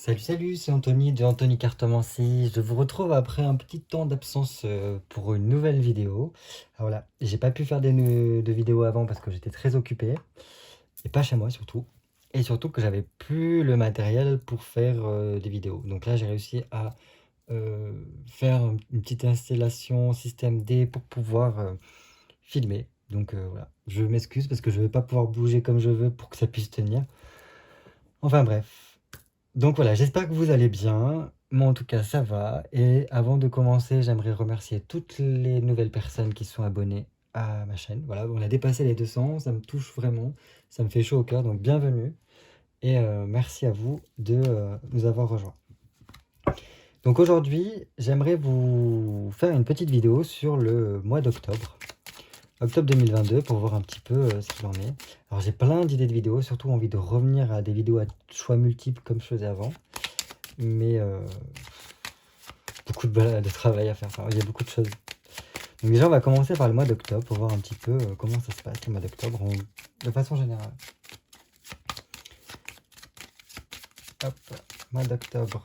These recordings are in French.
Salut, salut, c'est Anthony de Anthony Cartomancie. Je vous retrouve après un petit temps d'absence pour une nouvelle vidéo. Alors voilà, j'ai pas pu faire de vidéos avant parce que j'étais très occupé, et pas chez moi surtout. Et surtout que j'avais plus le matériel pour faire des vidéos. Donc là, j'ai réussi à faire une petite installation système D pour pouvoir filmer. Donc voilà, je m'excuse parce que je vais pas pouvoir bouger comme je veux pour que ça puisse tenir. Enfin bref. Donc voilà, j'espère que vous allez bien. Moi en tout cas ça va. Et avant de commencer, j'aimerais remercier toutes les nouvelles personnes qui sont abonnées à ma chaîne. Voilà, on a dépassé les 200, ça me touche vraiment, ça me fait chaud au cœur, donc bienvenue. Et merci à vous de nous avoir rejoints. Donc aujourd'hui, j'aimerais vous faire une petite vidéo sur le mois d'octobre. Octobre 2022 pour voir un petit peu ce qu'il en est. Alors j'ai plein d'idées de vidéos, surtout envie de revenir à des vidéos à choix multiples comme je faisais avant. Mais beaucoup de travail à faire, enfin, il y a beaucoup de choses. Donc déjà on va commencer par le mois d'octobre pour voir un petit peu comment ça se passe le mois d'octobre de façon générale. Hop, mois d'octobre.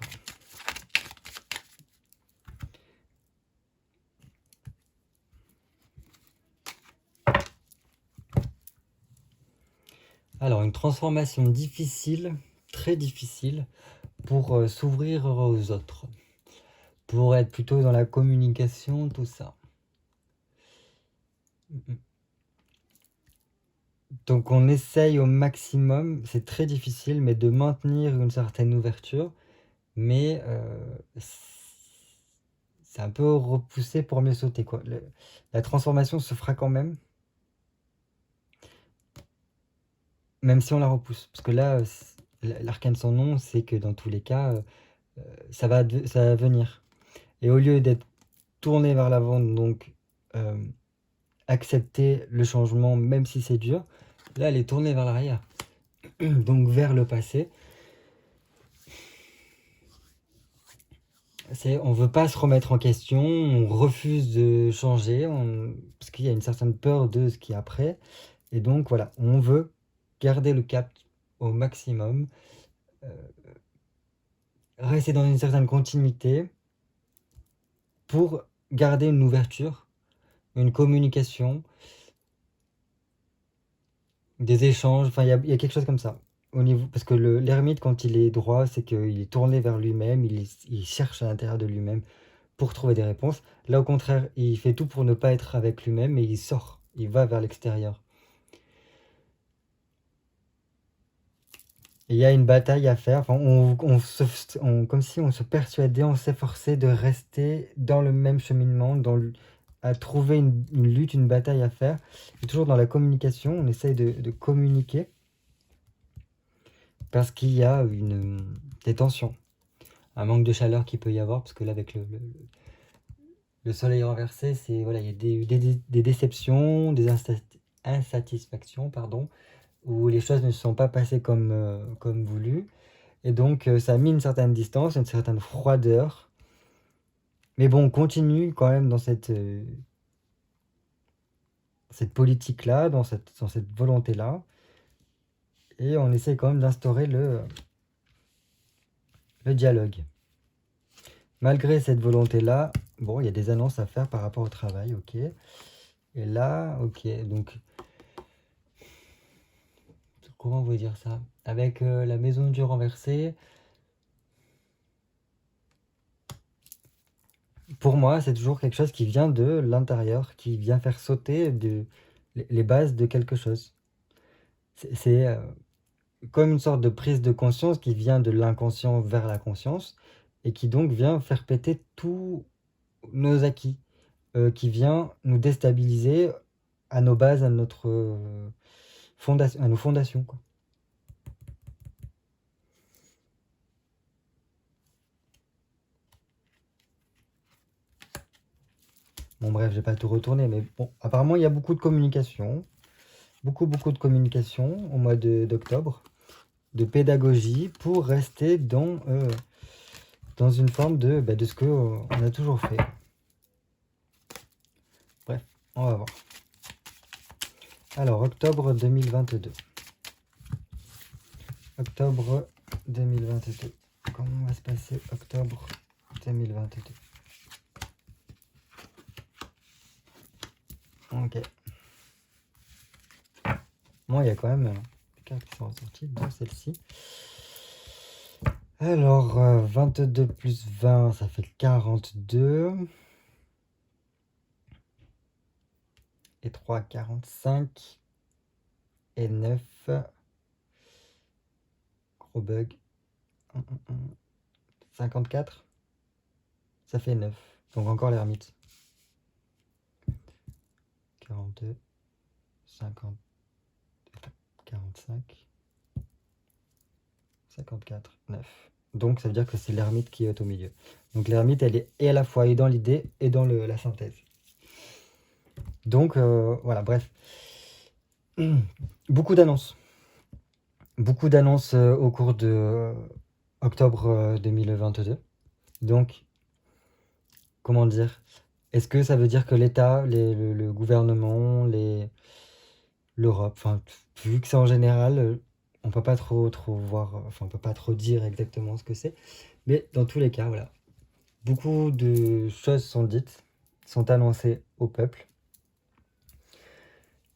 Alors une transformation difficile, très difficile, pour s'ouvrir aux autres. Pour être plutôt dans la communication, tout ça. Donc on essaye au maximum, c'est très difficile, mais de maintenir une certaine ouverture, mais c'est un peu repoussé pour mieux sauter, quoi. La transformation se fera quand même si on la repousse. Parce que là, l'arcane sans nom, c'est que dans tous les cas, ça va venir. Et au lieu d'être tourné vers l'avant, donc accepter le changement, même si c'est dur, là, elle est tournée vers l'arrière. Donc vers le passé. On veut pas se remettre en question, on refuse de changer, parce qu'il y a une certaine peur de ce qui est après. Et donc voilà, on veut garder le cap au maximum, rester dans une certaine continuité pour garder une ouverture, une communication, des échanges, enfin il y a quelque chose comme ça. Parce que l'ermite, quand il est droit, c'est qu'il est tourné vers lui-même, il cherche à l'intérieur de lui-même pour trouver des réponses. Là, au contraire, il fait tout pour ne pas être avec lui-même et il sort, il va vers l'extérieur. Et il y a une bataille à faire, enfin, comme si on se persuadait, on s'efforçait de rester dans le même cheminement, à trouver une lutte, une bataille à faire. Et toujours dans la communication, on essaye de communiquer parce qu'il y a des tensions, un manque de chaleur qu'il peut y avoir, parce que là, avec le soleil renversé, voilà, il y a des déceptions, des insatisfactions, pardon, où les choses ne se sont pas passées comme voulu. Et donc, ça a mis une certaine distance, une certaine froideur. Mais bon, on continue quand même dans cette politique-là, dans cette volonté-là. Et on essaie quand même d'instaurer le dialogue. Malgré cette volonté-là, bon, il y a des annonces à faire par rapport au travail, ok. Et là, ok, donc, comment vous dire ça? Avec la maison de Dieu renversée, pour moi, c'est toujours quelque chose qui vient de l'intérieur, qui vient faire sauter les bases de quelque chose. C'est comme une sorte de prise de conscience qui vient de l'inconscient vers la conscience et qui donc vient faire péter tous nos acquis, qui vient nous déstabiliser à nos bases, à notre fondation, à nos fondations, quoi. Bon bref, je vais pas tout retourner, mais bon, apparemment il y a beaucoup de communication, beaucoup de communication au mois d'octobre, de pédagogie pour rester dans une forme de ce qu'on a toujours fait. Bref, on va voir. Alors, octobre 2022. Octobre 2022. Comment va se passer octobre 2022? Ok. Bon, il y a quand même des cartes qui sont ressorties, dont celle-ci. Alors, 22 plus 20, ça fait 42. Et 3, 45. Et 9. Gros bug. 54. Ça fait 9. Donc encore l'ermite. 42. 50. 45. 54. 9. Donc ça veut dire que c'est l'ermite qui est au milieu. Donc l'ermite, elle est et à la fois et dans l'idée et dans la synthèse. Donc voilà, bref. Beaucoup d'annonces. Beaucoup d'annonces au cours de octobre 2022. Donc, comment dire? Est-ce que ça veut dire que l'État, le gouvernement, l'Europe, enfin, vu que c'est en général, on peut pas trop voir, enfin, on peut pas trop dire exactement ce que c'est. Mais dans tous les cas, voilà. Beaucoup de choses sont dites, sont annoncées au peuple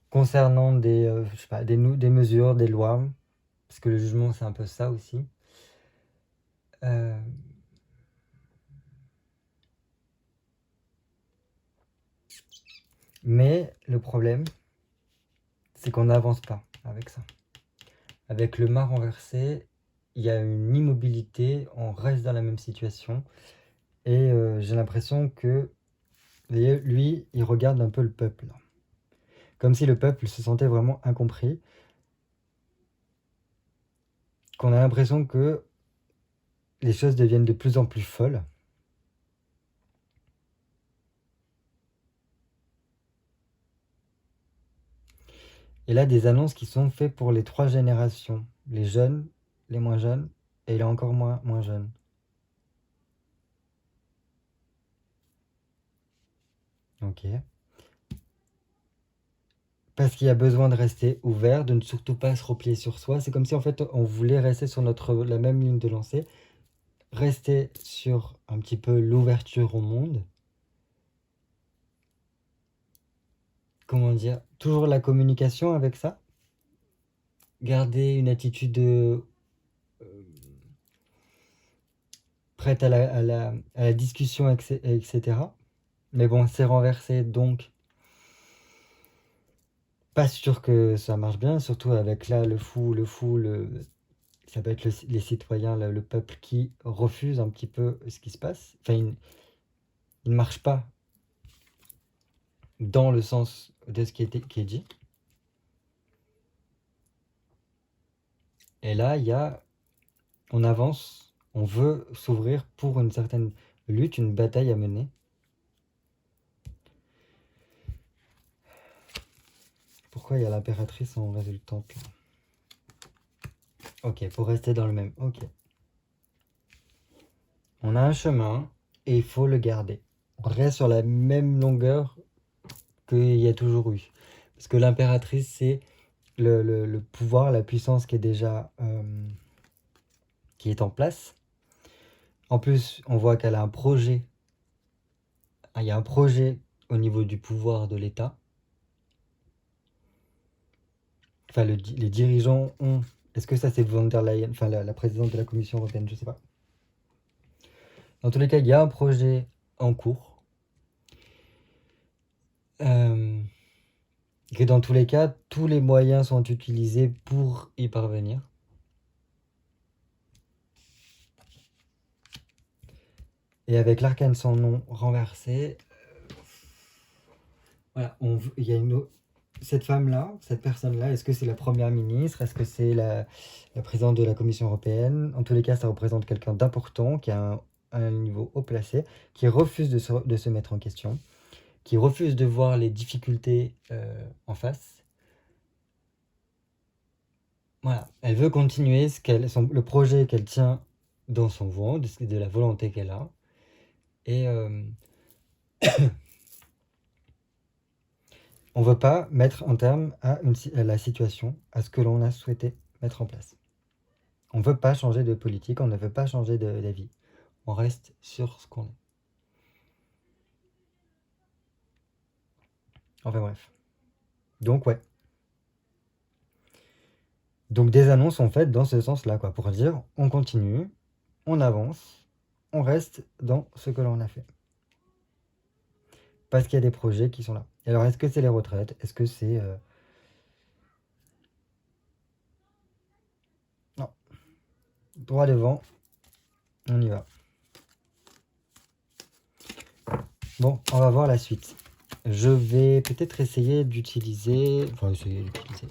concernant je sais pas, des mesures, des lois, parce que le jugement, c'est un peu ça aussi. Mais le problème, c'est qu'on n'avance pas avec ça. Avec le mât renversé, il y a une immobilité, on reste dans la même situation. Et j'ai l'impression que lui, il regarde un peu le peuple. Comme si le peuple se sentait vraiment incompris. Qu'on a l'impression que les choses deviennent de plus en plus folles. Et là, des annonces qui sont faites pour les 3 générations. Les jeunes, les moins jeunes, et les encore moins jeunes. Ok. Parce qu'il y a besoin de rester ouvert, de ne surtout pas se replier sur soi. C'est comme si en fait on voulait rester sur la même ligne de lancée, rester sur un petit peu l'ouverture au monde. Comment dire? Toujours la communication avec ça. Garder une attitude prête à la discussion, etc. Mais bon, c'est renversé, donc pas sûr que ça marche bien, surtout avec là ça peut être les citoyens, le peuple qui refuse un petit peu ce qui se passe. Enfin, il ne marche pas dans le sens de ce qui est dit. Et là, on avance, on veut s'ouvrir pour une certaine lutte, une bataille à mener. Pourquoi il y a l'impératrice en résultante là? Ok, pour rester dans le même. Ok. On a un chemin et il faut le garder. On reste sur la même longueur qu'il y a toujours eu. Parce que l'impératrice, c'est le pouvoir, la puissance qui est déjà qui est en place. En plus, on voit qu'elle a un projet. Il y a un projet au niveau du pouvoir de l'État. Enfin, les dirigeants ont... Est-ce que ça, c'est von der Leyen, enfin la présidente de la Commission européenne, je sais pas. Dans tous les cas, il y a un projet en cours. Que dans tous les cas, tous les moyens sont utilisés pour y parvenir. Et avec l'arcane sans nom renversé, voilà, il y a cette femme-là, cette personne-là, est-ce que c'est la première ministre? Est-ce que c'est la présidente de la Commission européenne? En tous les cas, ça représente quelqu'un d'important, qui a un niveau haut placé, qui refuse de se mettre en question, qui refuse de voir les difficultés en face. Voilà, elle veut continuer le projet qu'elle tient dans son ventre, de la volonté qu'elle a. Et on ne veut pas mettre un terme à la situation, à ce que l'on a souhaité mettre en place. On ne veut pas changer de politique, on ne veut pas changer d'avis. On reste sur ce qu'on est. Enfin bref. Donc ouais. Donc des annonces sont faites dans ce sens-là, quoi, pour dire on continue, on avance, on reste dans ce que l'on a fait. Parce qu'il y a des projets qui sont là. Alors est-ce que c'est les retraites? Est-ce que c'est... Non. Droit devant, on y va. Bon, on va voir la suite. Je vais peut-être essayer d'utiliser... Enfin, essayer d'utiliser...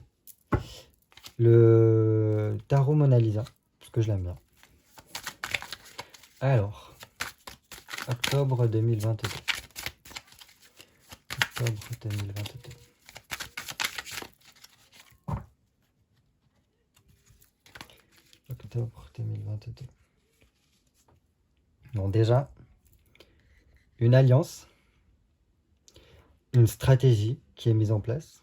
le tarot Mona Lisa, parce que je l'aime bien. Alors, octobre 2022. Octobre 2022. Octobre 2022. Bon, déjà, une alliance, une stratégie qui est mise en place.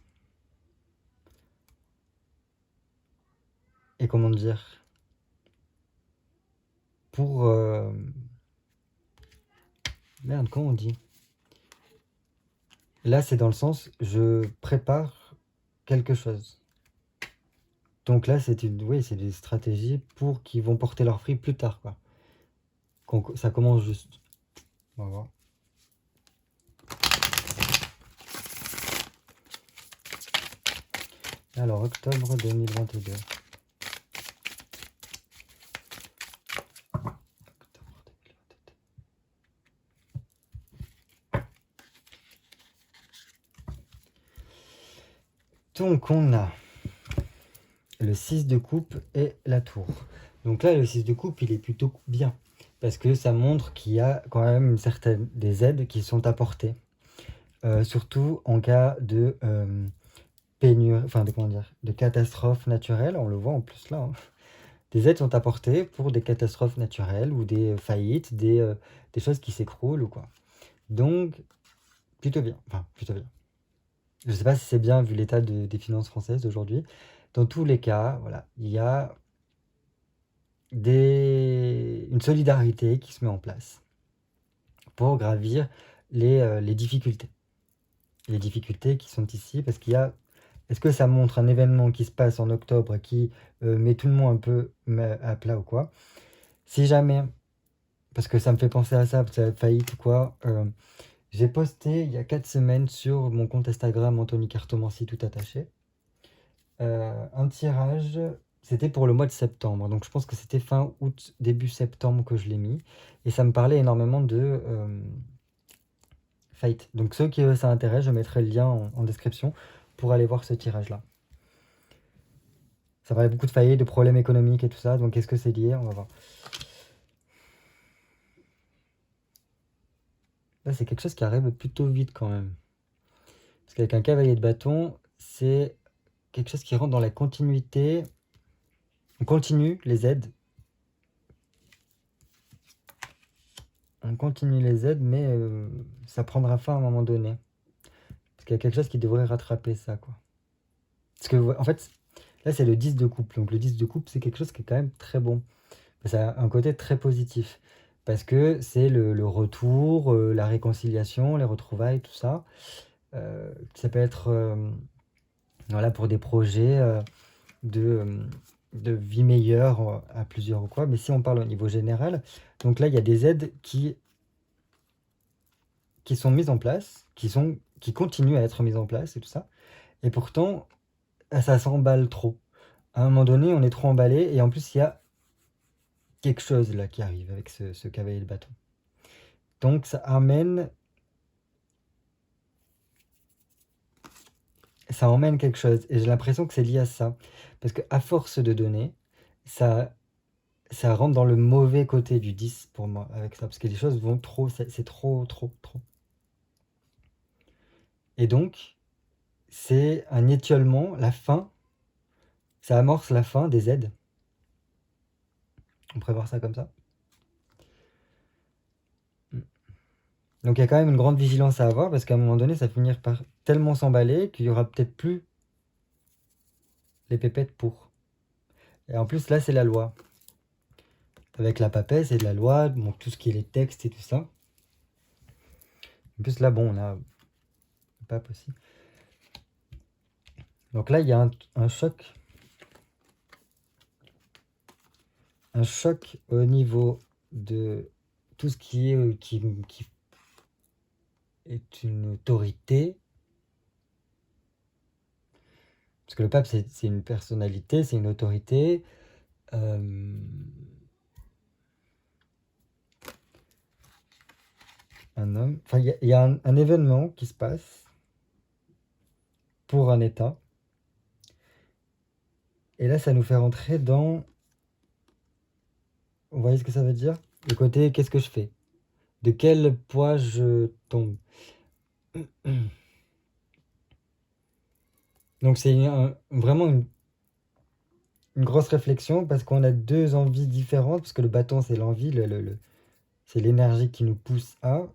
Et comment dire, pour... Merde, comment on dit? Là, c'est dans le sens, je prépare quelque chose. Donc là, c'est des stratégies pour qui vont porter leurs fruits plus tard, quoi. Ça commence juste. On va voir. Alors, octobre 2022. Donc on a le 6 de coupe et la tour. Donc là, le 6 de coupe, il est plutôt bien. Parce que ça montre qu'il y a quand même des aides qui sont apportées. Surtout en cas de pénurie, enfin de catastrophes naturelles. On le voit en plus là. Hein. Des aides sont apportées pour des catastrophes naturelles ou des faillites, des choses qui s'écroulent ou quoi. Donc, plutôt bien. Enfin, plutôt bien. Je ne sais pas si c'est bien vu l'état des finances françaises d'aujourd'hui. Dans tous les cas, voilà, il y a une solidarité qui se met en place pour gravir les difficultés. Les difficultés qui sont ici, parce qu'il y a... Est-ce que ça montre un événement qui se passe en octobre qui met tout le monde un peu à plat ou quoi? Si jamais, parce que ça me fait penser à ça, faillite ou quoi, j'ai posté il y a 4 semaines sur mon compte Instagram Anthony Cartomancy tout attaché un tirage, c'était pour le mois de septembre, donc je pense que c'était fin août, début septembre que je l'ai mis, et ça me parlait énormément de faillite. Donc ceux qui ça intéresse, je mettrai le lien en description pour aller voir ce tirage-là. Ça parlait beaucoup de faillite, de problèmes économiques et tout ça, donc est-ce que c'est lié? On va voir. Là, c'est quelque chose qui arrive plutôt vite quand même. Parce qu'avec un cavalier de bâton, c'est quelque chose qui rentre dans la continuité. On continue les aides. On continue les aides, mais ça prendra fin à un moment donné. Parce qu'il y a quelque chose qui devrait rattraper ça, quoi. Parce que, en fait, là, c'est le 10 de coupe. Donc, le 10 de coupe, c'est quelque chose qui est quand même très bon. Ça a un côté très positif. Parce que c'est le retour, la réconciliation, les retrouvailles, tout ça. Ça peut être voilà, pour des projets de vie meilleure à plusieurs ou quoi. Mais si on parle au niveau général, donc là, il y a des aides qui sont mises en place, qui continuent à être mises en place et tout ça. Et pourtant, ça s'emballe trop. À un moment donné, on est trop emballé. Et en plus, il y a quelque chose là qui arrive avec ce cavalier de bâton. Donc, ça emmène quelque chose. Et j'ai l'impression que c'est lié à ça. Parce qu'à force de donner, ça rentre dans le mauvais côté du 10 pour moi avec ça. Parce que les choses vont trop, c'est trop. Et donc, c'est un étiolement, la fin, ça amorce la fin des aides. On pourrait voir ça comme ça. Donc il y a quand même une grande vigilance à avoir parce qu'à un moment donné, ça va finir par tellement s'emballer qu'il y aura peut-être plus les pépettes pour. Et en plus, là, c'est la loi. avec la papesse et de la loi, donc tout ce qui est les textes et tout ça. En plus là, bon, on a le pape aussi. Donc là, il y a un choc. Un choc au niveau de tout ce qui est qui est une autorité. Parce que le pape, c'est une personnalité, c'est une autorité. Un homme. Enfin, il y a un événement qui se passe pour un État. Et là, ça nous fait rentrer dans... Vous voyez ce que ça veut dire? Le côté, qu'est-ce que je fais? De quel poids je tombe? Donc c'est vraiment une grosse réflexion parce qu'on a deux envies différentes, parce que le bâton, c'est l'envie, c'est l'énergie qui nous pousse à...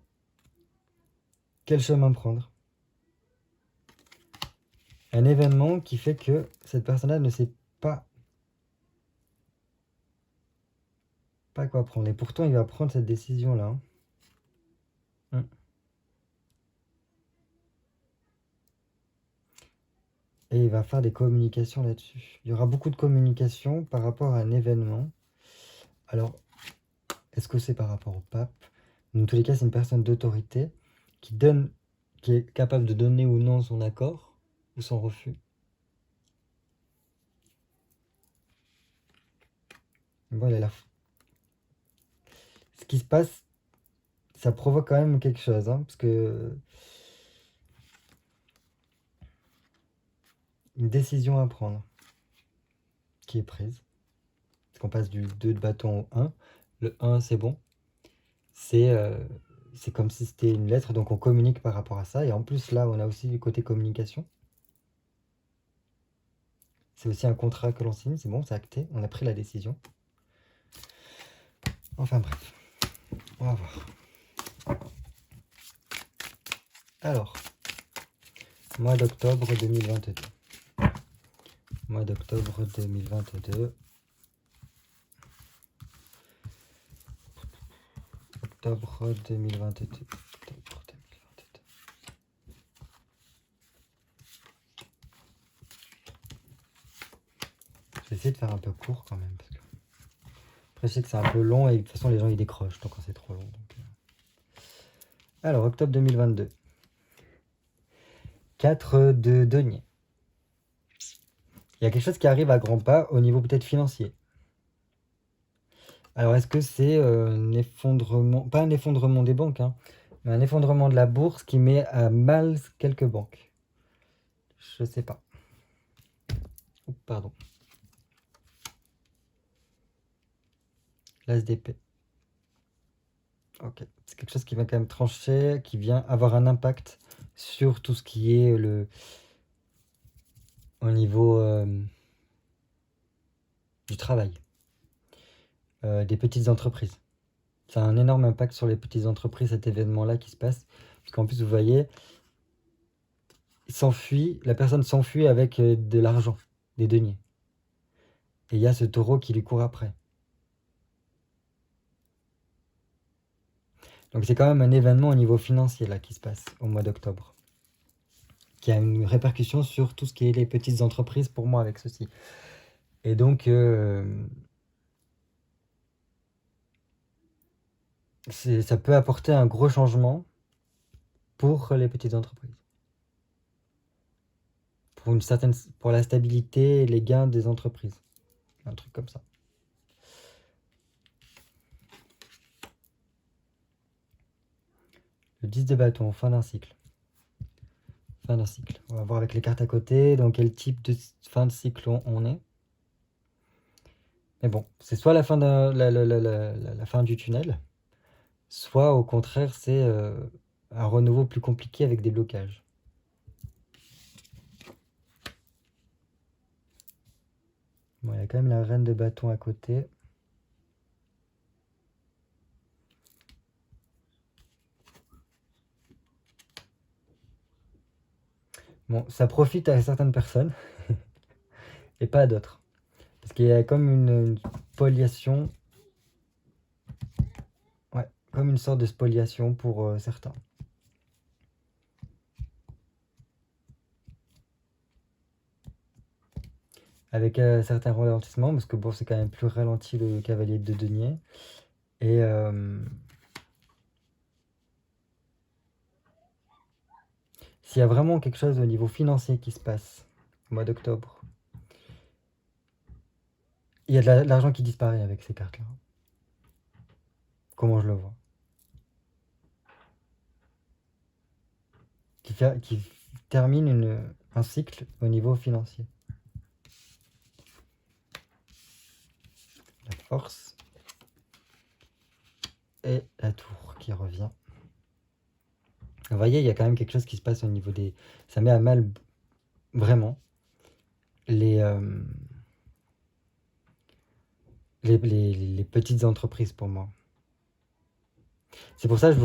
Quel chemin prendre? Un événement qui fait que cette personne-là ne sait pas quoi prendre. Et pourtant, il va prendre cette décision-là. Et il va faire des communications là-dessus. Il y aura beaucoup de communications par rapport à un événement. Alors, est-ce que c'est par rapport au pape? Dans tous les cas, c'est une personne d'autorité qui est capable de donner ou non son accord ou son refus. Voilà, ce qui se passe, ça provoque quand même quelque chose, parce que une décision à prendre qui est prise. Parce qu'on passe du 2 de bâton au 1. Le 1, c'est bon. C'est comme si c'était une lettre, donc on communique par rapport à ça. Et en plus, là, on a aussi du côté communication. C'est aussi un contrat que l'on signe, c'est bon, c'est acté, on a pris la décision. Enfin bref, on va voir. Alors, mois d'octobre 2022. Mois d'octobre 2022. Octobre 2022. Je vais essayer de faire un peu court quand même. Parce que... Après, je sais que c'est un peu long et de toute façon, les gens ils décrochent quand c'est trop long. Donc... Alors, octobre 2022. 4 de denier. Il y a quelque chose qui arrive à grands pas au niveau peut-être financier. Alors, est-ce que c'est un effondrement, pas un effondrement des banques, mais un effondrement de la bourse qui met à mal quelques banques? Je sais pas. Oh, pardon. L'ASDP. Ok. C'est quelque chose qui va quand même trancher, qui vient avoir un impact sur tout ce qui est au niveau du travail, des petites entreprises. Ça a un énorme impact sur les petites entreprises, cet événement-là qui se passe. Parce qu'en plus, vous voyez, la personne s'enfuit avec de l'argent, des deniers. Et il y a ce taureau qui lui court après. Donc c'est quand même un événement au niveau financier là qui se passe au mois d'octobre, qui a une répercussion sur tout ce qui est les petites entreprises pour moi avec ceci. Et donc ça peut apporter un gros changement pour les petites entreprises. Pour la stabilité et les gains des entreprises. Un truc comme ça. Le 10 de bâton, fin d'un cycle. Fin d'un cycle. On va voir avec les cartes à côté, dans quel type de fin de cycle on est. Mais bon, c'est soit la fin, la fin du tunnel, soit au contraire, c'est un renouveau plus compliqué avec des blocages. Bon, il y a quand même la reine de bâton à côté. Bon, ça profite à certaines personnes et pas à d'autres. Parce qu'il y a comme une spoliation comme une sorte de spoliation pour certains. Avec certains ralentissements, parce que bon, c'est quand même plus ralenti le cavalier de denier. Et s'il y a vraiment quelque chose au niveau financier qui se passe au mois d'octobre, il y a de l'argent qui disparaît avec ces cartes-là. Comment je le vois. Qui termine un cycle au niveau financier. La force et la tour qui revient. Vous voyez, il y a quand même quelque chose qui se passe au niveau des... Ça met à mal vraiment les petites entreprises pour moi. C'est pour ça que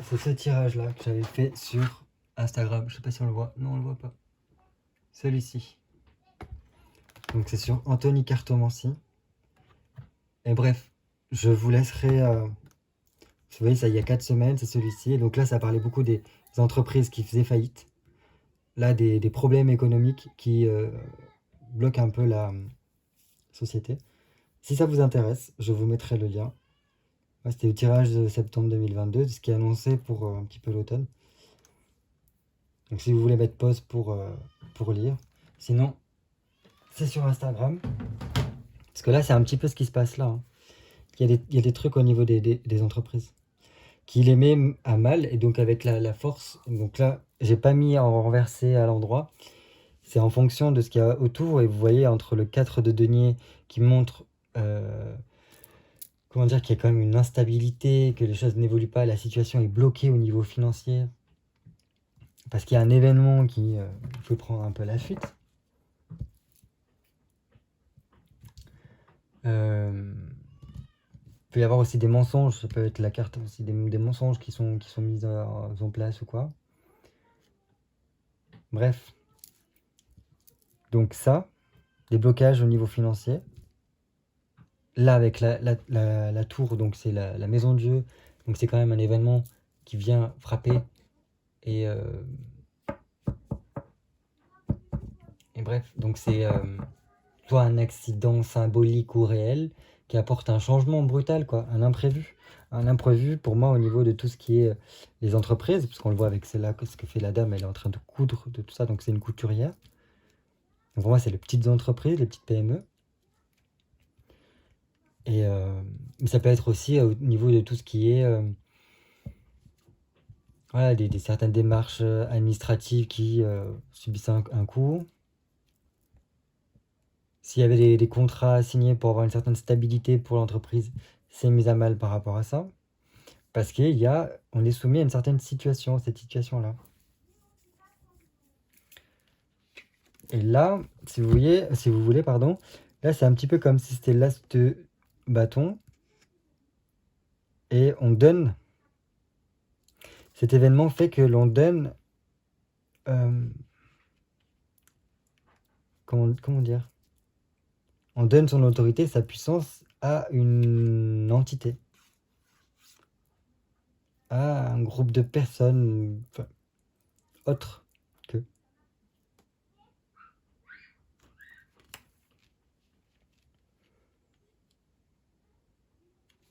c'est ce tirage-là que j'avais fait sur Instagram. Je sais pas si on le voit. Non, on le voit pas. Celui-ci. Donc c'est sur Anthony Cartomanci. Et bref, je vous laisserai... vous voyez, ça, il y a 4 semaines, c'est celui-ci. Et donc là, ça parlait beaucoup des entreprises qui faisaient faillite. Là, des problèmes économiques qui bloquent un peu la société. Si ça vous intéresse, je vous mettrai le lien. C'était le tirage de septembre 2022, ce qui est annoncé pour un petit peu l'automne. Donc si vous voulez mettre pause pour lire. Sinon, c'est sur Instagram. Parce que là, c'est un petit peu ce qui se passe là. Hein. Il y a des trucs au niveau des entreprises qui les met à mal. Et donc avec la force, donc là, j'ai pas mis en renversé à l'endroit. C'est en fonction de ce qu'il y a autour. Et vous voyez, entre le 4 de denier qui montre... comment dire, qu'il y a quand même une instabilité, que les choses n'évoluent pas, la situation est bloquée au niveau financier, parce qu'il y a un événement qui peut prendre un peu la fuite. Il peut y avoir aussi des mensonges, ça peut être la carte aussi des mensonges qui sont mis en place ou quoi. Bref. Donc ça, des blocages au niveau financier. Là, avec la tour, donc c'est la maison de Dieu, donc c'est quand même un événement qui vient frapper et bref, donc c'est soit un accident symbolique ou réel qui apporte un changement brutal, quoi, un imprévu. Un imprévu pour moi au niveau de tout ce qui est les entreprises, parce qu'on le voit avec celle-là, ce que fait la dame, elle est en train de coudre de tout ça, donc c'est une couturière. Donc pour moi, c'est les petites entreprises, les petites PME. Et mais ça peut être aussi au niveau de tout ce qui est voilà, certaines démarches administratives qui subissent un coût. S'il y avait des contrats à signer pour avoir une certaine stabilité pour l'entreprise, c'est mis à mal par rapport à ça. Parce on est soumis à une certaine situation, cette situation-là. Et là, si vous voulez, pardon, là c'est un petit peu comme si c'était l'as de bâton. Et on donne. Cet événement fait que l'on donne. Comment dire? On donne son autorité, sa puissance à une entité. À un groupe de personnes autres que.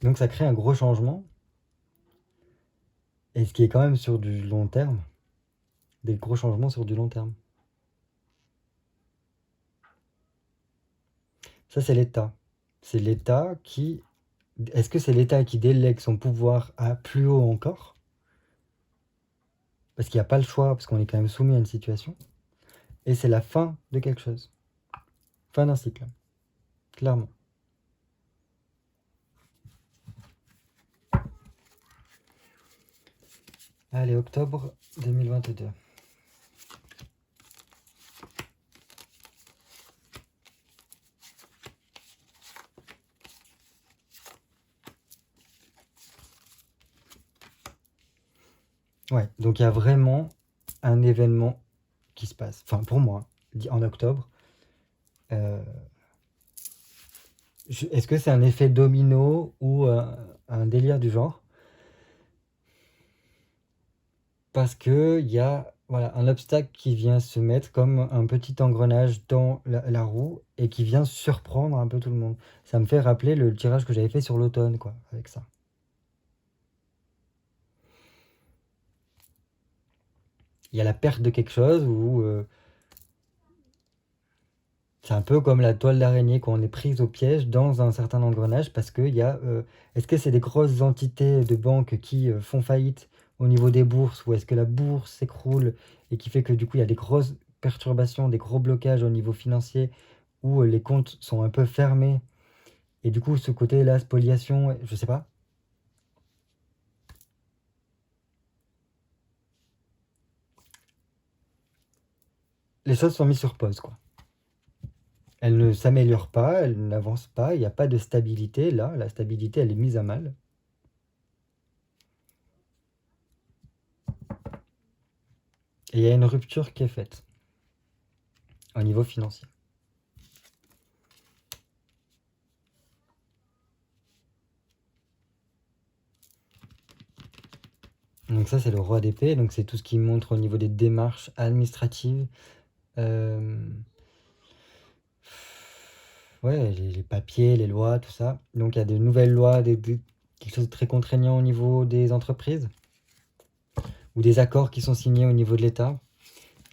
Donc ça crée un gros changement. Et ce qui est quand même sur du long terme. Des gros changements sur du long terme. Ça, c'est l'État. C'est l'État qui... Est-ce que c'est l'État qui délègue son pouvoir à plus haut encore? Parce qu'il n'y a pas le choix, parce qu'on est quand même soumis à une situation. Et c'est la fin de quelque chose. Fin d'un cycle. Clairement. Allez, octobre 2022. Ouais, donc il y a vraiment un événement qui se passe. Enfin, pour moi, en octobre. Est-ce que c'est un effet domino ou un délire du genre? Parce que il y a voilà, un obstacle qui vient se mettre comme un petit engrenage dans la roue et qui vient surprendre un peu tout le monde. Ça me fait rappeler le tirage que j'avais fait sur l'automne, quoi, avec ça. Il y a la perte de quelque chose ou c'est un peu comme la toile d'araignée quand on est prise au piège dans un certain engrenage parce qu'il y a... est-ce que c'est des grosses entités de banques qui font faillite au niveau des bourses ou est-ce que la bourse s'écroule et qui fait que du coup il y a des grosses perturbations, des gros blocages au niveau financier où les comptes sont un peu fermés et du coup ce côté-là, spoliation, je sais pas. Les choses sont mises sur pause, quoi. Elles ne s'améliorent pas, elles n'avancent pas, il n'y a pas de stabilité là, la stabilité elle est mise à mal. Et il y a une rupture qui est faite au niveau financier. Donc ça, c'est le roi d'épée. Donc c'est tout ce qui montre au niveau des démarches administratives. Euh, ouais, les papiers, les lois, tout ça. Donc il y a de nouvelles lois, quelque chose de très contraignant au niveau des entreprises. Ou des accords qui sont signés au niveau de l'État,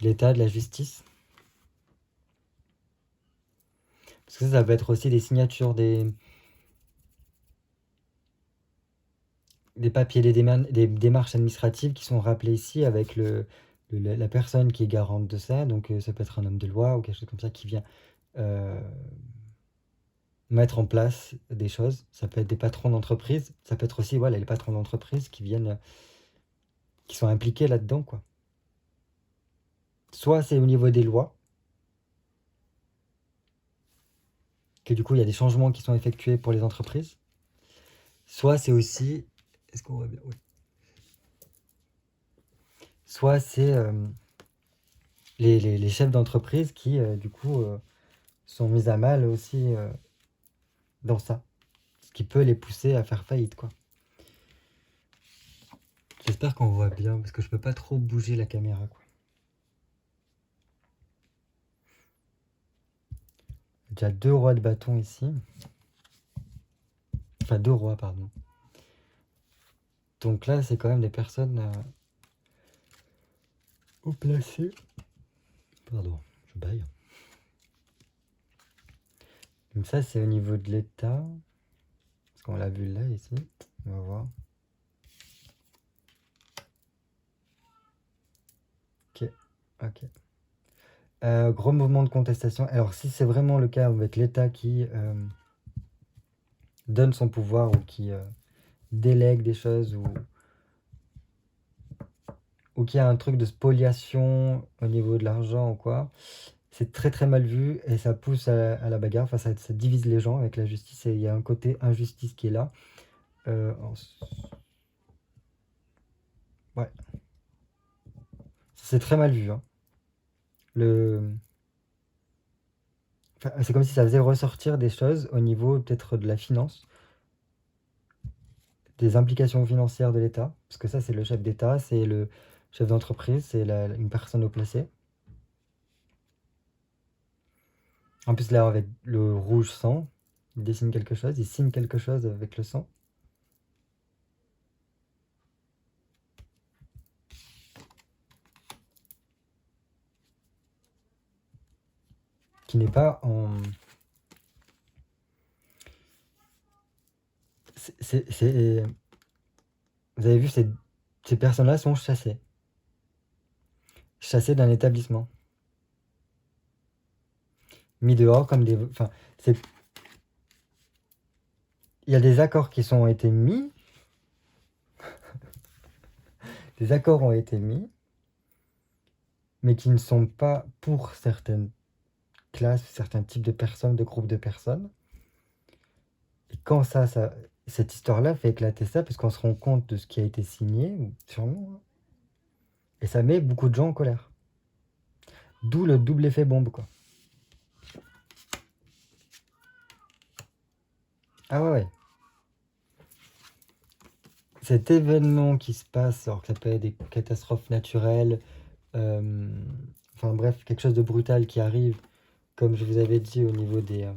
de la justice. Parce que ça peut être aussi des signatures, des papiers, des démarches administratives qui sont rappelées ici avec la personne qui est garante de ça. Donc ça peut être un homme de loi ou quelque chose comme ça qui vient euh, mettre en place des choses. Ça peut être des patrons d'entreprise. Ça peut être aussi voilà, les patrons d'entreprise qui viennent, qui sont impliqués là-dedans, quoi. Soit c'est au niveau des lois, que du coup il y a des changements qui sont effectués pour les entreprises. Soit c'est aussi... Est-ce qu'on voit bien? Oui. Soit c'est les chefs d'entreprise qui, du coup, sont mis à mal aussi dans ça. Ce qui peut les pousser à faire faillite, quoi. J'espère qu'on voit bien, parce que je peux pas trop bouger la caméra, quoi. Déjà 2 rois de bâton ici. Enfin, 2 rois, pardon. Donc là, c'est quand même des personnes haut placées. Pardon, je baille. Donc ça, c'est au niveau de l'État. Parce qu'on l'a vu là, ici. On va voir. Ok, ok. Gros mouvement de contestation. Alors, si c'est vraiment le cas avec l'État qui donne son pouvoir ou qui délègue des choses ou qu'il y a un truc de spoliation au niveau de l'argent ou quoi, c'est très très mal vu et ça pousse à la bagarre. Enfin, ça divise les gens avec la justice et il y a un côté injustice qui est là. Euh, en- ouais, c'est très mal vu, hein. Le... Enfin, c'est comme si ça faisait ressortir des choses au niveau peut-être de la finance, des implications financières de l'État, parce que ça c'est le chef d'État, c'est le chef d'entreprise, c'est une personne au placé. En plus là avec le rouge sang, il dessine quelque chose, il signe quelque chose avec le sang. Qui n'est pas en... Vous avez vu, ces personnes-là sont chassées. Chassées d'un établissement. Mis dehors comme des... Enfin, il y a des accords qui sont été mis. Des accords ont été mis, mais qui ne sont pas pour certaines classes, certains types de personnes, de groupes de personnes. Et quand cette histoire-là fait éclater ça, parce qu'on se rend compte de ce qui a été signé, sûrement, hein, et ça met beaucoup de gens en colère. D'où le double effet bombe, quoi. Ah ouais. Cet événement qui se passe, alors que ça peut être des catastrophes naturelles, enfin bref, quelque chose de brutal qui arrive, comme je vous avais dit au niveau des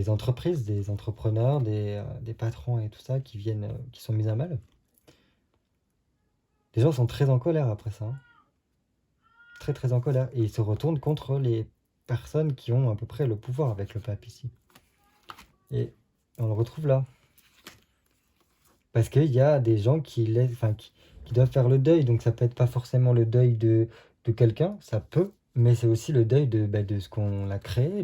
entreprises, des entrepreneurs, des patrons et tout ça qui viennent, qui sont mis à mal. Les gens sont très en colère après ça, hein. Très très en colère. Et ils se retournent contre les personnes qui ont à peu près le pouvoir avec le pape ici. Et on le retrouve là. Parce qu'il y a des gens qui doivent faire le deuil. Donc ça peut être pas forcément le deuil de quelqu'un, ça peut, mais c'est aussi le deuil de ce qu'on a créé,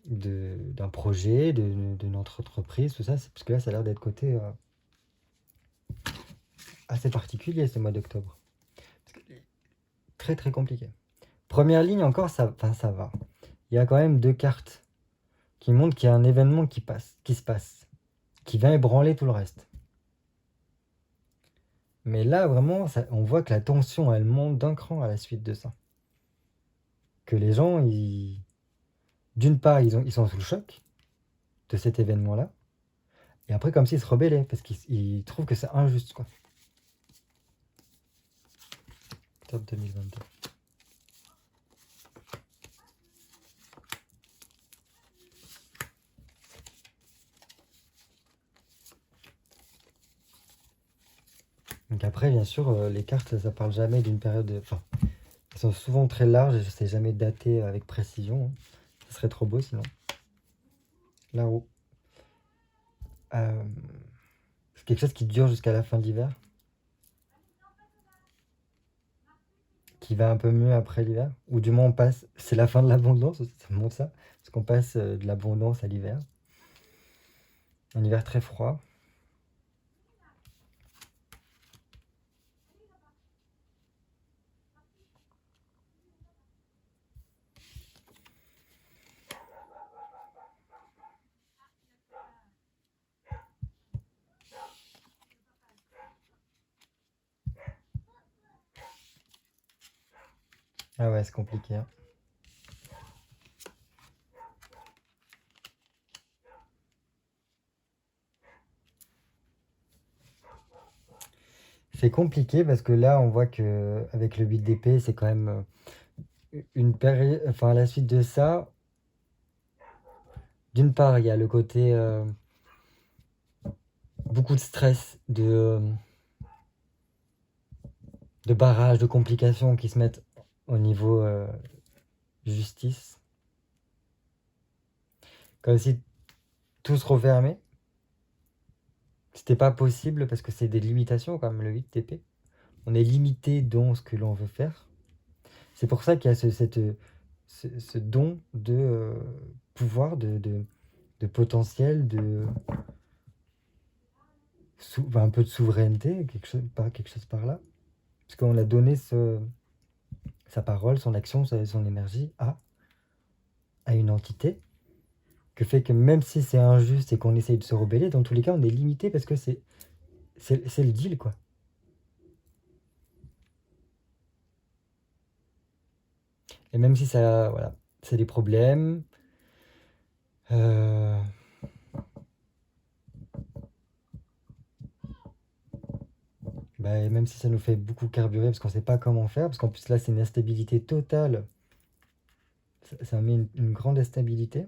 d'un projet, de notre entreprise, tout ça. Parce que là, ça a l'air d'être côté assez particulier ce mois d'octobre. Très très compliqué. Première ligne encore, ça va. Il y a quand même deux cartes qui montrent qu'il y a un événement qui se passe, qui vient ébranler tout le reste. Mais là, vraiment, on voit que la tension, elle monte d'un cran à la suite de ça. Que les gens, d'une part, ils sont sous le choc de cet événement-là, et après, comme s'ils se rebellaient, parce qu'ils trouvent que c'est injuste, quoi. Top 2022. Donc après, bien sûr, les cartes, ça parle jamais d'une période... Enfin, elles sont souvent très larges, et je sais jamais dater avec précision, hein. Ce serait trop beau, sinon. Là-haut. C'est quelque chose qui dure jusqu'à la fin de l'hiver. Qui va un peu mieux après l'hiver. Ou du moins, c'est la fin de l'abondance, ça montre ça. Parce qu'on passe de l'abondance à l'hiver. Un hiver très froid. Ah ouais, c'est compliqué, hein. C'est compliqué parce que là, on voit que avec le 8 d'épée, c'est quand même une période. Enfin, à la suite de ça, d'une part, il y a le côté beaucoup de stress, de barrages, de complications qui se mettent au niveau justice. Comme si tout se refermait. C'était pas possible parce que c'est des limitations quand même, le 8 d'épée. On est limité dans ce que l'on veut faire. C'est pour ça qu'il y a ce don de pouvoir, de potentiel, un peu de souveraineté, quelque chose par là. Parce qu'on a donné sa parole, son action, son énergie à une entité, que fait que même si c'est injuste et qu'on essaye de se rebeller, dans tous les cas, on est limité parce que c'est le deal, quoi. Et même si ça, voilà, c'est des problèmes, euh, bah, même si ça nous fait beaucoup carburer parce qu'on sait pas comment faire, parce qu'en plus là c'est une instabilité totale, ça met une grande instabilité.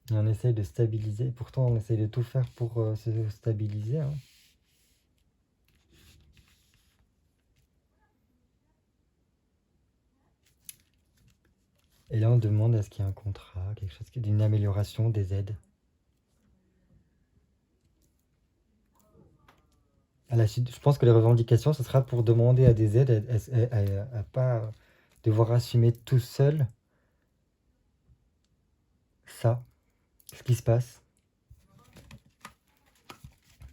Et on essaye de stabiliser, pourtant on essaye de tout faire pour se stabiliser, hein. Et là on demande à ce qu'il y ait un contrat, quelque chose, d'une amélioration des aides. À la suite, je pense que les revendications, ce sera pour demander à des aides, à pas devoir assumer tout seul ça, ce qui se passe.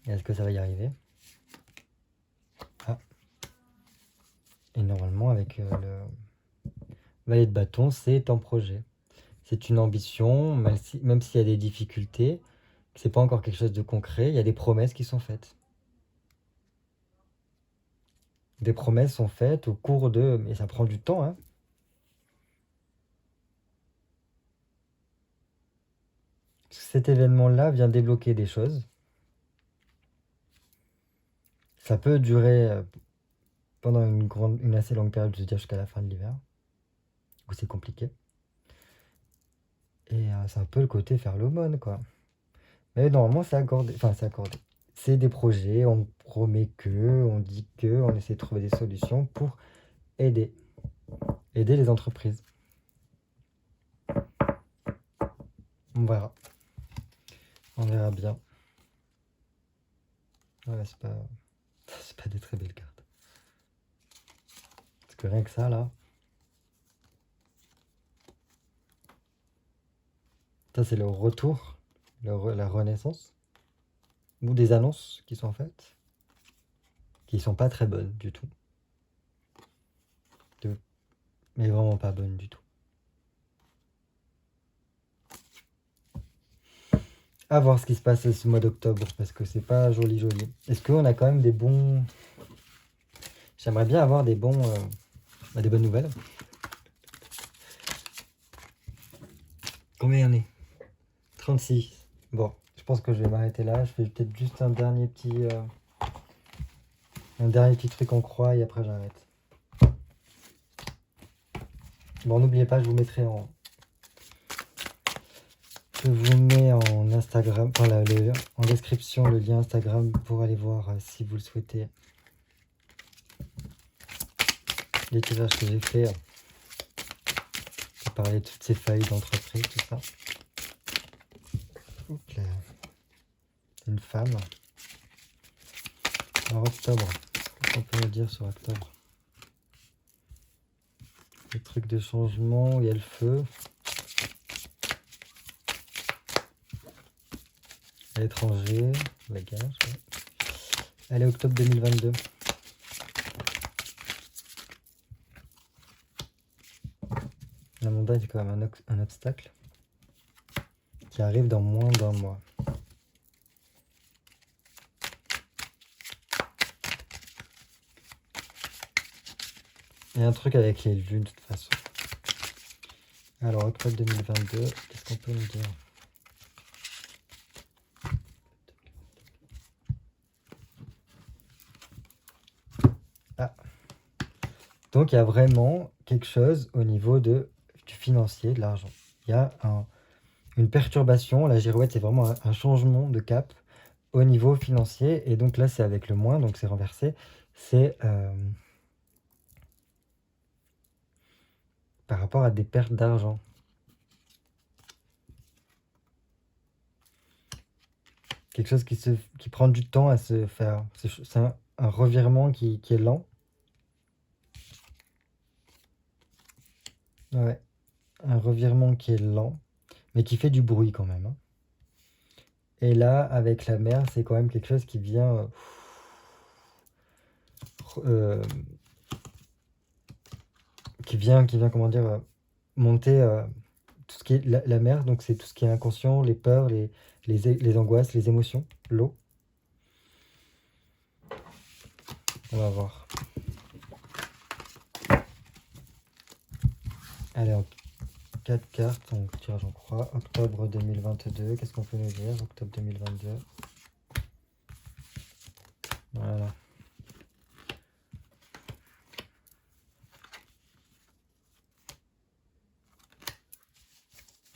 Et est-ce que ça va y arriver? Ah. Et normalement, avec le valet de bâton, c'est un projet. C'est une ambition, même s'il y a des difficultés, C'est pas encore quelque chose de concret. Il y a des promesses qui sont faites. Des promesses sont faites au cours de... Mais ça prend du temps, hein. Cet événement-là vient débloquer des choses. Ça peut durer pendant une assez longue période, je veux dire jusqu'à la fin de l'hiver, où c'est compliqué. Et c'est un peu le côté faire l'aumône, quoi. Mais normalement, c'est accordé. Enfin, c'est accordé. C'est des projets, on promet que, on dit que, on essaie de trouver des solutions pour aider. Aider les entreprises. On verra. On verra bien. Ouais, c'est pas des très belles cartes. Parce que rien que ça, là. Ça, c'est le retour, la renaissance. Ou des annonces qui sont faites. Qui sont pas très bonnes du tout. Mais vraiment pas bonnes du tout. À voir ce qui se passe ce mois d'octobre, parce que c'est pas joli joli. Est-ce qu'on a quand même des bons... J'aimerais bien avoir des bons... des bonnes nouvelles. Combien il y en est 36. Bon, je pense que je vais m'arrêter là. Je fais peut-être juste un dernier petit truc en croix et après j'arrête. Bon, n'oubliez pas, je vous mettrai en... Je vous mets en Instagram, enfin en description le lien Instagram pour aller voir si vous le souhaitez. Les tirages que j'ai fait. Pour parler de toutes ces feuilles d'entreprise, tout ça. Ok. Une femme. Alors octobre, qu'est-ce qu'on peut nous dire sur octobre? Les trucs de changement, il y a le feu. À l'étranger, bagage. Ouais. Allez, octobre 2022. La montagne, c'est quand même un obstacle qui arrive dans moins d'un mois. Il y a un truc avec les lunes de toute façon. Alors, octobre 2022, qu'est-ce qu'on peut nous dire? Ah. Donc, il y a vraiment quelque chose au niveau du financier, de l'argent. Il y a une perturbation. La girouette, c'est vraiment un changement de cap au niveau financier. Et donc là, c'est avec le moins, donc c'est renversé. C'est par rapport à des pertes d'argent. Quelque chose qui prend du temps à se faire. C'est un revirement qui est lent. Ouais, un revirement qui est lent, mais qui fait du bruit quand même, hein. Et là, avec la mer, c'est quand même quelque chose qui vient... comment dire, monter tout ce qui est la mer, donc c'est tout ce qui est inconscient, les peurs, les angoisses, les émotions, l'eau. On va voir. Allez, en 4 cartes, on tirage en croix. Octobre 2022, qu'est-ce qu'on peut nous dire? Octobre 2022. Voilà.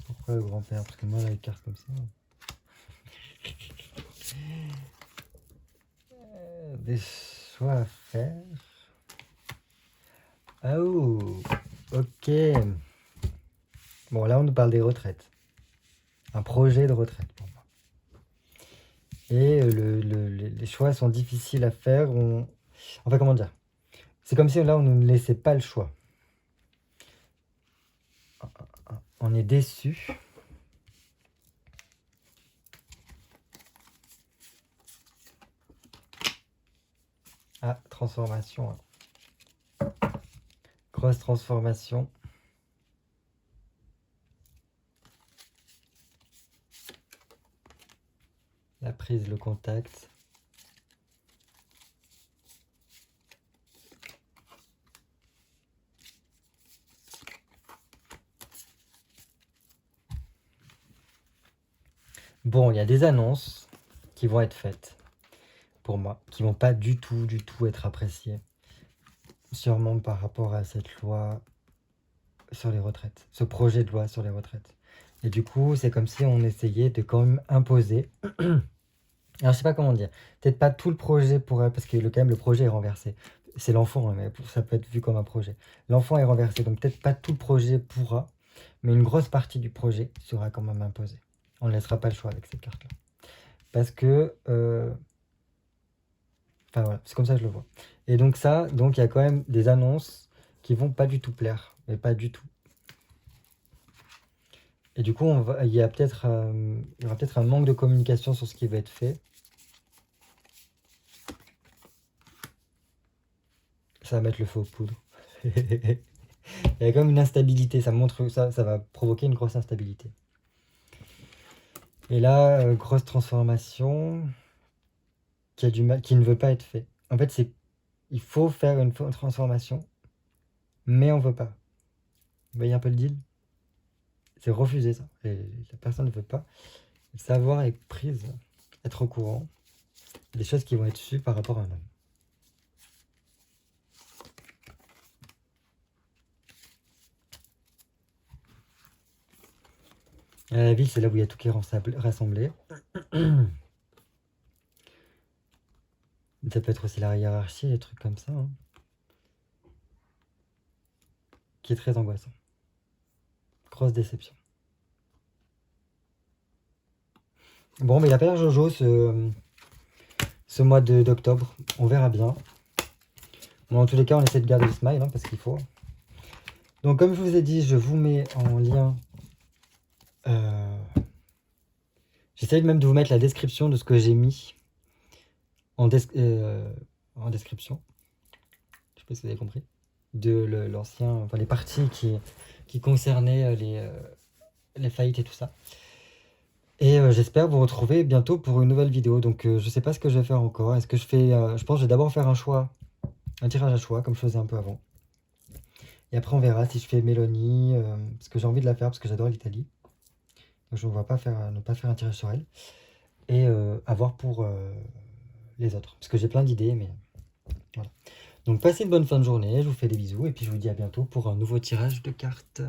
Pourquoi le grand-père? Parce que moi, là, les cartes comme ça... Des choix à faire. Oh, ok. Bon, là, on nous parle des retraites. Un projet de retraite pour moi. Et les choix sont difficiles à faire. Enfin, comment dire? C'est comme si là, on ne nous laissait pas le choix. On est déçu. Ah, transformation. Grosse transformation. prise, le contact. Bon, il y a des annonces qui vont être faites pour moi, qui vont pas du tout être appréciées. Sûrement par rapport à cette loi sur les retraites, ce projet de loi sur les retraites. Et du coup, c'est comme si on essayait de quand même imposer. Alors, je sais pas comment dire. Peut-être pas tout le projet pourrait, parce que quand même, le projet est renversé. C'est l'enfant, hein, mais ça peut être vu comme un projet. L'enfant est renversé, donc peut-être pas tout le projet pourra, mais une grosse partie du projet sera quand même imposée. On ne laissera pas le choix avec cette carte-là. Parce que... Enfin voilà, c'est comme ça que je le vois. Et donc ça, donc il y a quand même des annonces qui vont pas du tout plaire, mais pas du tout. Et du coup, il y aura peut-être un manque de communication sur ce qui va être fait. Ça va mettre le feu aux poudres. Il y a comme une instabilité, ça montre ça va provoquer une grosse instabilité. Et là, grosse transformation qui a du mal, qui ne veut pas être fait. En fait, il faut faire une transformation, mais on veut pas. Vous voyez un peu le deal? C'est refusé ça. Et la personne ne veut pas. Savoir être prise, être au courant des choses qui vont être sues par rapport à un homme. La ville, c'est là où il y a tout qui est rassemblé. Ça peut être aussi la hiérarchie, des trucs comme ça, hein, qui est très angoissant. Grosse déception. Bon, mais il a pas l'air Jojo ce mois d'octobre. On verra bien. Bon, en tous les cas, on essaie de garder le smile, hein, parce qu'il faut. Donc, comme je vous ai dit, je vous mets en lien... J'essaye même de vous mettre la description de ce que j'ai mis en description. Je sais pas si vous avez compris. De l'ancien... Enfin, les parties qui concernaient les faillites et tout ça. Et j'espère vous retrouver bientôt pour une nouvelle vidéo. Donc je sais pas ce que je vais faire encore. Est-ce que je fais... je pense que je vais d'abord faire un tirage à choix, comme je faisais un peu avant. Et après on verra si je fais Mélanie, parce que j'ai envie de la faire, parce que j'adore l'Italie. Donc je ne vois pas ne pas faire un tirage sur elle. Et à voir pour les autres. Parce que j'ai plein d'idées, mais voilà. Donc passez une bonne fin de journée, je vous fais des bisous, et puis je vous dis à bientôt pour un nouveau tirage de cartes.